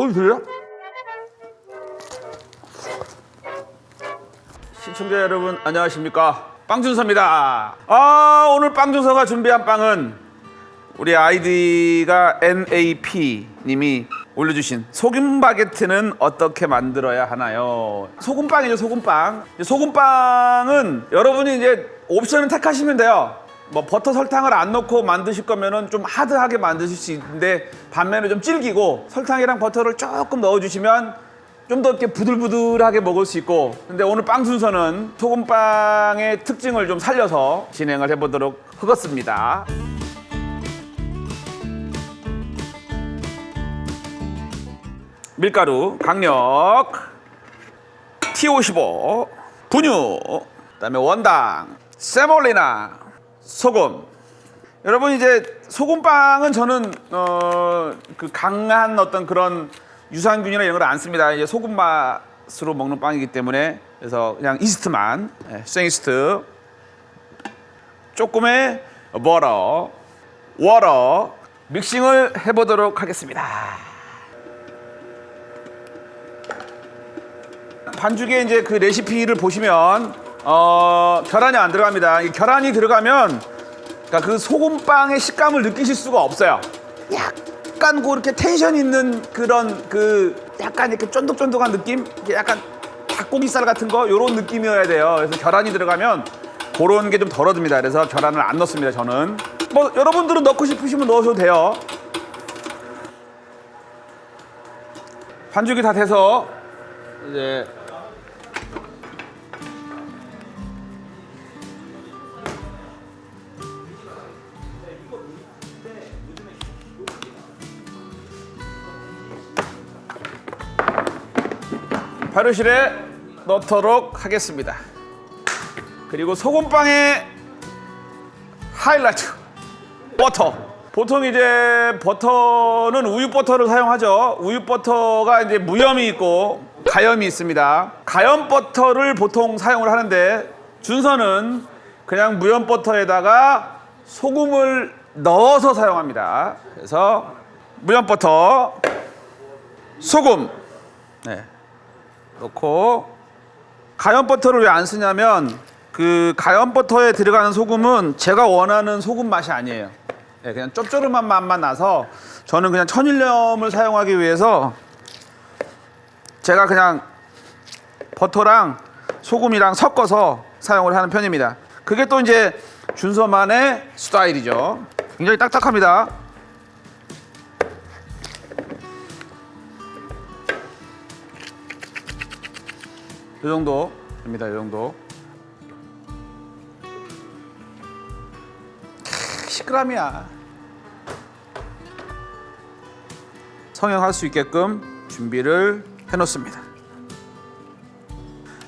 소리 들려? 시청자 여러분 안녕하십니까, 빵준서입니다. 오늘 빵준서가 준비한 빵은 우리 아이디가 NAP 님이 올려주신 소금 바게트는 어떻게 만들어야 하나요? 소금빵이죠, 소금빵. 소금빵은 여러분이 이제 옵션을 택하시면 돼요. 뭐 버터 설탕을 안 넣고 만드실 거면은 좀 하드하게 만드실 수 있는데, 반면에 좀 질기고 설탕이랑 버터를 조금 넣어주시면 좀 더 이렇게 부들부들하게 먹을 수 있고. 근데 오늘 빵 순서는 소금빵의 특징을 좀 살려서 진행을 해보도록 하겠습니다. 밀가루, 강력, T55, 분유, 그다음에 원당, 세몰리나, 소금. 여러분 이제 소금빵은 저는 그 강한 어떤 그런 유산균이나 이런 걸 안 씁니다. 이제 소금 맛으로 먹는 빵이기 때문에. 그래서 그냥 이스트만, 생이스트, 조금의 버터, 워터 믹싱을 해보도록 하겠습니다. 반죽에 이제 그 레시피를 보시면 계란이 안 들어갑니다. 이 계란이 들어가면 그러니까 그 소금빵의 식감을 느끼실 수가 없어요. 약간 이렇게 텐션 있는 그런 그 약간 이렇게 쫀득쫀득한 느낌, 약간 닭고기살 같은 거 이런 느낌이어야 돼요. 그래서 계란이 들어가면 그런 게 좀 덜어집니다. 그래서 계란을 안 넣습니다. 저는 뭐 여러분들은 넣고 싶으시면 넣으셔도 돼요. 반죽이 다 돼서 이제 발효실에 넣도록 하겠습니다. 그리고 소금빵의 하이라이트, 버터. 보통 이제 버터는 우유 버터를 사용하죠. 우유 버터가 이제 무염이 있고 가염이 있습니다. 가염 버터를 보통 사용을 하는데, 준서는 그냥 무염 버터에다가 소금을 넣어서 사용합니다. 그래서 무염 버터, 소금, 넣고. 가염 버터를 왜 안 쓰냐면 그 가염 버터에 들어가는 소금은 제가 원하는 소금 맛이 아니에요. 그냥 짭조름한 맛만 나서 저는 그냥 천일염을 사용하기 위해서 제가 그냥 버터랑 소금이랑 섞어서 사용을 하는 편입니다. 그게 또 이제 준서만의 스타일이죠. 굉장히 딱딱합니다. 이 정도 됩니다. 이 정도. 10g이야. 성형할 수 있게끔 준비를 해놓습니다.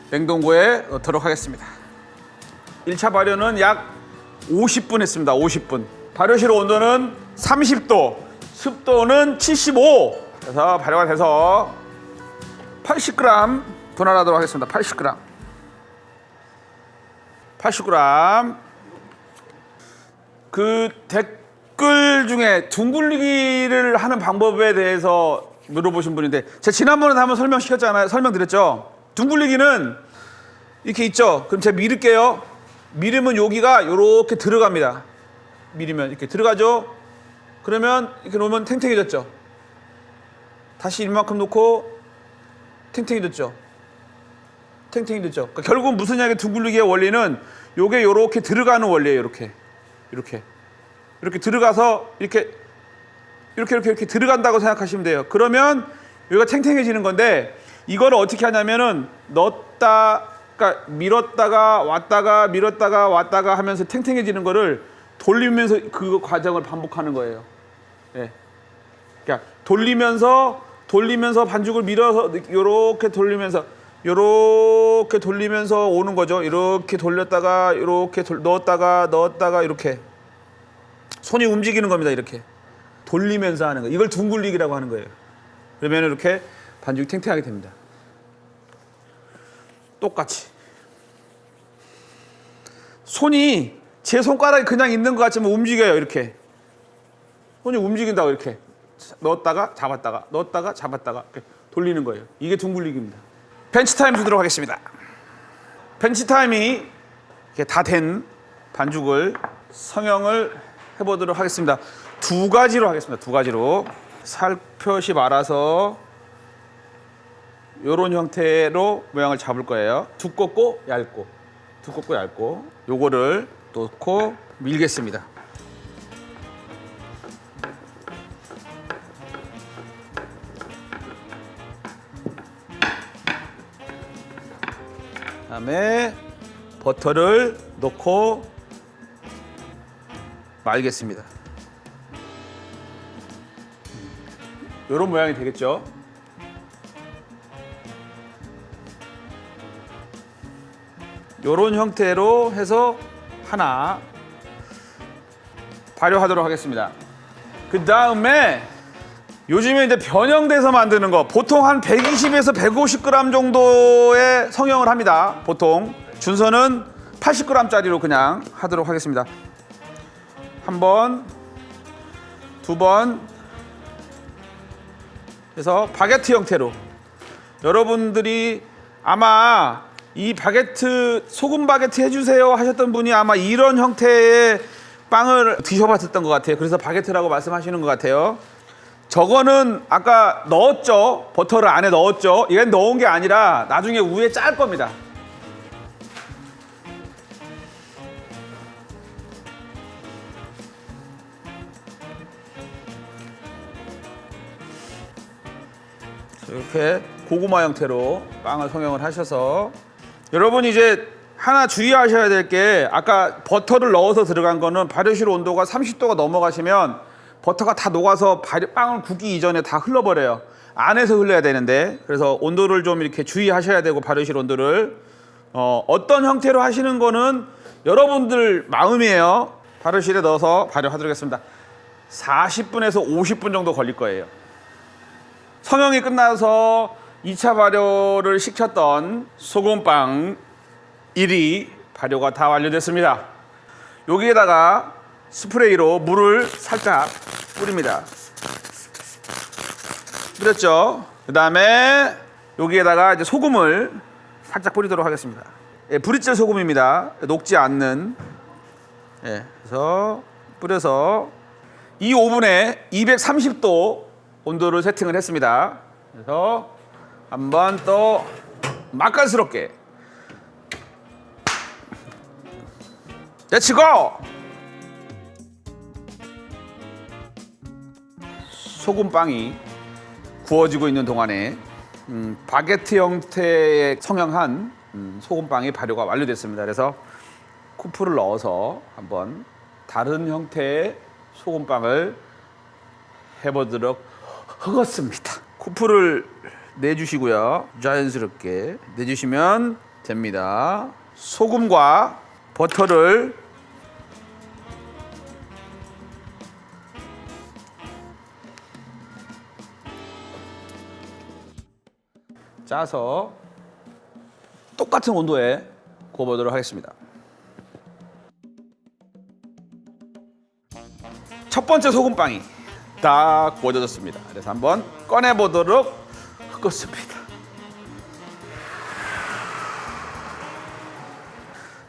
냉동고에 넣도록 하겠습니다. 1차 발효는 약 50분 했습니다. 50분. 발효실 온도는 30도, 습도는 75. 그래서 발효가 돼서 80g 분할하도록 하겠습니다. 80g. 80g. 그 댓글 중에 둥글리기를 하는 방법에 대해서 물어보신 분인데, 제가 지난번에 한번 설명시켰잖아요. 설명드렸죠. 둥글리기는 이렇게 있죠. 그럼 제가 밀을게요. 밀으면 여기가 이렇게 들어갑니다. 밀으면 이렇게 들어가죠. 그러면 이렇게 놓으면 탱탱해졌죠. 다시 이만큼 놓고 탱탱해졌죠. 탱탱해졌죠. 그러니까 결국 무슨 이야기, 둥글리기의 원리는 요게 이렇게 들어가는 원리예요. 이렇게 들어가서 이렇게 들어간다고 생각하시면 돼요. 그러면 여기가 탱탱해지는 건데, 이거를 어떻게 하냐면은 넣었다, 그러니까 밀었다가 왔다가 밀었다가 왔다가 하면서 탱탱해지는 거를 돌리면서 그 과정을 반복하는 거예요. 그러니까 돌리면서 반죽을 밀어서 이렇게 돌리면서 오는 거죠. 이렇게 돌렸다가 이렇게 넣었다가 이렇게 손이 움직이는 겁니다. 이렇게 돌리면서 하는 거, 이걸 둥글리기라고 하는 거예요. 그러면 이렇게 반죽이 탱탱하게 됩니다. 똑같이 손이 제 손가락이 그냥 있는 것 같지만 움직여요. 이렇게 손이 움직인다고, 이렇게 넣었다가 잡았다가 넣었다가 잡았다가 이렇게 돌리는 거예요. 이게 둥글리기입니다. 벤치 타임 주도록 하겠습니다. 벤치 타임이 다 된 반죽을 성형을 해보도록 하겠습니다. 두 가지로 하겠습니다. 두 가지로 살펴시 말아서 이런 형태로 모양을 잡을 거예요. 두껍고 얇고 두껍고 얇고 요거를 놓고 밀겠습니다. 그다음에 버터를 넣고 말겠습니다. 이런 모양이 되겠죠. 이런 형태로 해서 하나 발효하도록 하겠습니다. 그 다음에 요즘에 이제 변형돼서 만드는 거 보통 한 120에서 150g 정도의 성형을 합니다. 보통 준서는 80g짜리로 그냥 하도록 하겠습니다. 한 번, 두 번 해서 바게트 형태로. 여러분들이 아마 이 바게트, 소금 바게트 해주세요 하셨던 분이 아마 이런 형태의 빵을 드셔봤었던 것 같아요. 그래서 바게트라고 말씀하시는 것 같아요. 저거는 아까 넣었죠. 버터를 안에 넣었죠. 이건 넣은 게 아니라 나중에 위에 짤 겁니다. 이렇게 고구마 형태로 빵을 성형을 하셔서 여러분 이제 하나 주의하셔야 될 게 아까 버터를 넣어서 들어간 거는 발효실 온도가 30도가 넘어가시면 버터가 다 녹아서 빵을 굽기 이전에 다 흘러버려요. 안에서 흘러야 되는데 그래서 온도를 좀 이렇게 주의하셔야 되고 발효실 온도를 어떤 형태로 하시는 거는 여러분들 마음이에요. 발효실에 넣어서 발효하도록 하겠습니다. 40분에서 50분 정도 걸릴 거예요. 성형이 끝나서 2차 발효를 시켰던 소금빵 1이 발효가 다 완료됐습니다. 여기에다가 스프레이로 물을 살짝 뿌립니다. 뿌렸죠? 그 다음에 여기에다가 이제 소금을 살짝 뿌리도록 하겠습니다. 예, 브리첼 소금입니다. 녹지 않는. 예, 그래서 뿌려서 이 오븐에 230도 온도를 세팅을 했습니다. 그래서 한번 또 맛깔스럽게 렛츠고! 소금빵이 구워지고 있는 동안에 바게트 형태의 성형한 소금빵이 발효가 완료됐습니다. 그래서 쿠프를 넣어서 한번 다른 형태의 소금빵을 해보도록 하겠습니다. 쿠프를 내주시고요. 자연스럽게 내주시면 됩니다. 소금과 버터를 짜서 똑같은 온도에 구워보도록 하겠습니다. 첫 번째 소금빵이 다 구워졌습니다. 그래서 한번 꺼내보도록 하겠습니다.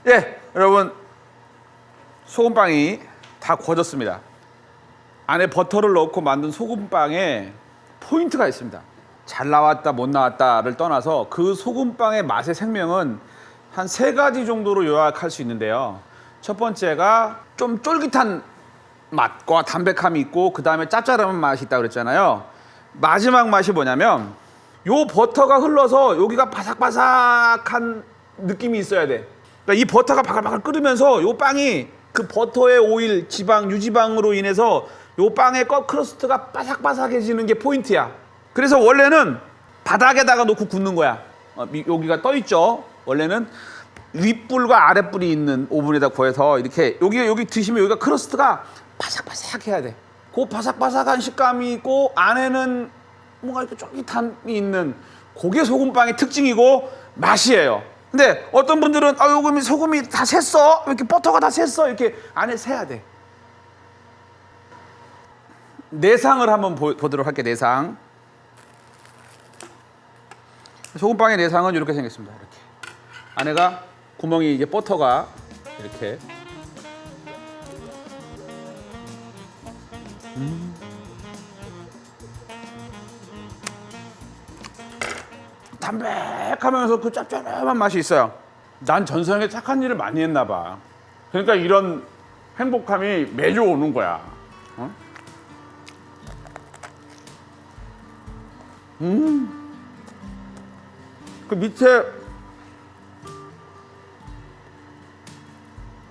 예, 여러분 소금빵이 다 구워졌습니다. 안에 버터를 넣고 만든 소금빵에 포인트가 있습니다. 잘 나왔다 못 나왔다를 떠나서 그 소금빵의 맛의 생명은 한 3가지 정도로 요약할 수 있는데요. 첫 번째가 좀 쫄깃한 맛과 담백함이 있고 그 다음에 짭짤한 맛이 있다고 그랬잖아요. 마지막 맛이 뭐냐면 요 버터가 흘러서 여기가 바삭바삭한 느낌이 있어야 돼. 그러니까 이 버터가 바글바글 끓으면서 요 빵이 그 버터의 오일, 지방, 유지방으로 인해서 요 빵의 크러스트가 바삭바삭해지는 게 포인트야. 그래서 원래는 바닥에다가 놓고 굽는 거야. 여기가 떠 있죠. 원래는 윗불과 아랫불이 있는 오븐에다 구워서 이렇게 여기 드시면 여기가 크러스트가 바삭바삭해야 돼. 그 바삭바삭한 식감이 있고 안에는 뭔가 이렇게 쫄깃함이 있는 그게 소금빵의 특징이고 맛이에요. 근데 어떤 분들은 요금이 소금이 다 샜어? 이렇게 버터가 다 샜어? 이렇게 안에 새야 돼. 내상을 한번 보도록 할게요. 내상. 소금빵의 내상은 이렇게 생겼습니다. 이렇게 안에가 구멍이 이제 버터가 이렇게 담백하면서 그 짭짤한 맛이 있어요. 난 전생에 착한 일을 많이 했나 봐. 그러니까 이런 행복함이 매주 오는 거야. 어? 그 밑에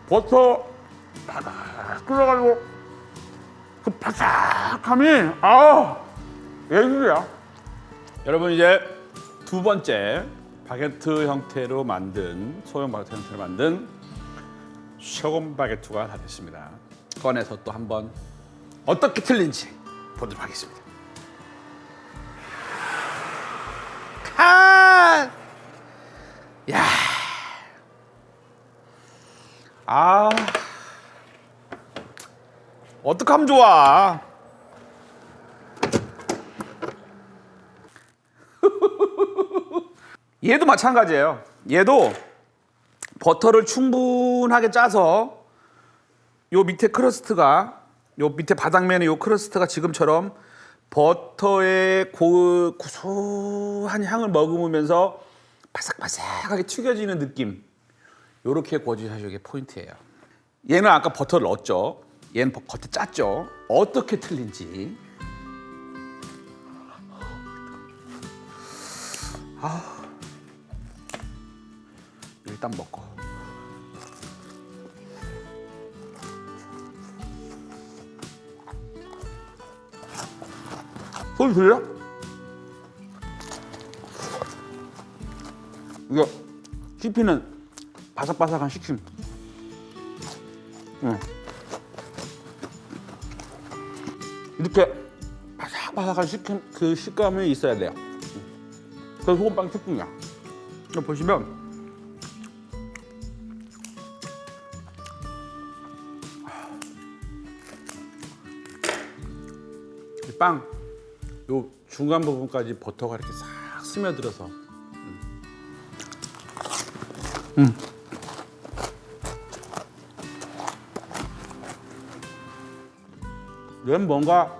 버터 바삭 끓여가지고 그 바삭함이 예술이야. 여러분 이제 두 번째 바게트 형태로 만든 소형 바게트 형태로 만든 소금 바게트가 다 됐습니다. 꺼내서 또 한번 어떻게 틀린지 보도록 하겠습니다. 야, 어떡하면 좋아. 얘도 마찬가지예요. 얘도 버터를 충분하게 짜서 요 밑에 크러스트가 요 밑에 바닥면에 요 크러스트가 지금처럼 버터의 구수한 향을 머금으면서 바삭바삭하게 튀겨지는 느낌. 요렇게 구워주셔야 이게 포인트예요. 얘는 아까 버터를 넣었죠. 얘는 버터 짰죠. 어떻게 틀린지. 일단 먹고. 소리 들려? 이거 씹히는 바삭바삭한 식힘. 이렇게 바삭바삭한 식감, 그 식감이 있어야 돼요. 그래서 소금빵 특징이야. 이거 보시면 이 빵, 요 중간 부분까지 버터가 이렇게 싹 스며들어서 얘는 뭔가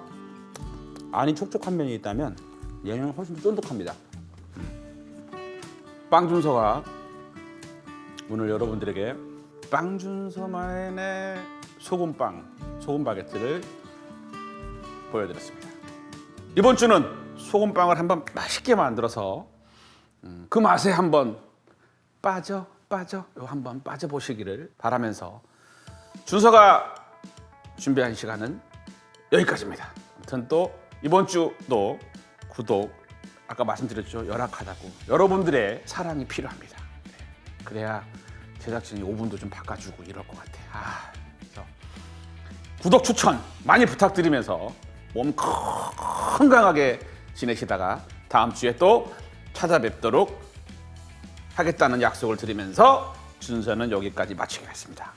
안이 촉촉한 면이 있다면 얘는 훨씬 더 쫀득합니다. 빵준서가 오늘 여러분들에게 빵준서만의 소금빵, 소금 바게트를 보여드렸습니다. 이번 주는 소금빵을 한번 맛있게 만들어서 그 맛에 한번 한번 빠져보시기를 바라면서 준서가 준비한 시간은 여기까지입니다. 아무튼 또 이번 주도 구독, 아까 말씀드렸죠, 열악하다고 여러분들의 사랑이 필요합니다. 그래야 제작진이 5분도 좀 바꿔주고 이럴 것 같아. 그래서 구독 추천 많이 부탁드리면서 몸 건강하게 지내시다가 다음 주에 또 찾아뵙도록 하겠다는 약속을 드리면서 준서는 여기까지 마치겠습니다.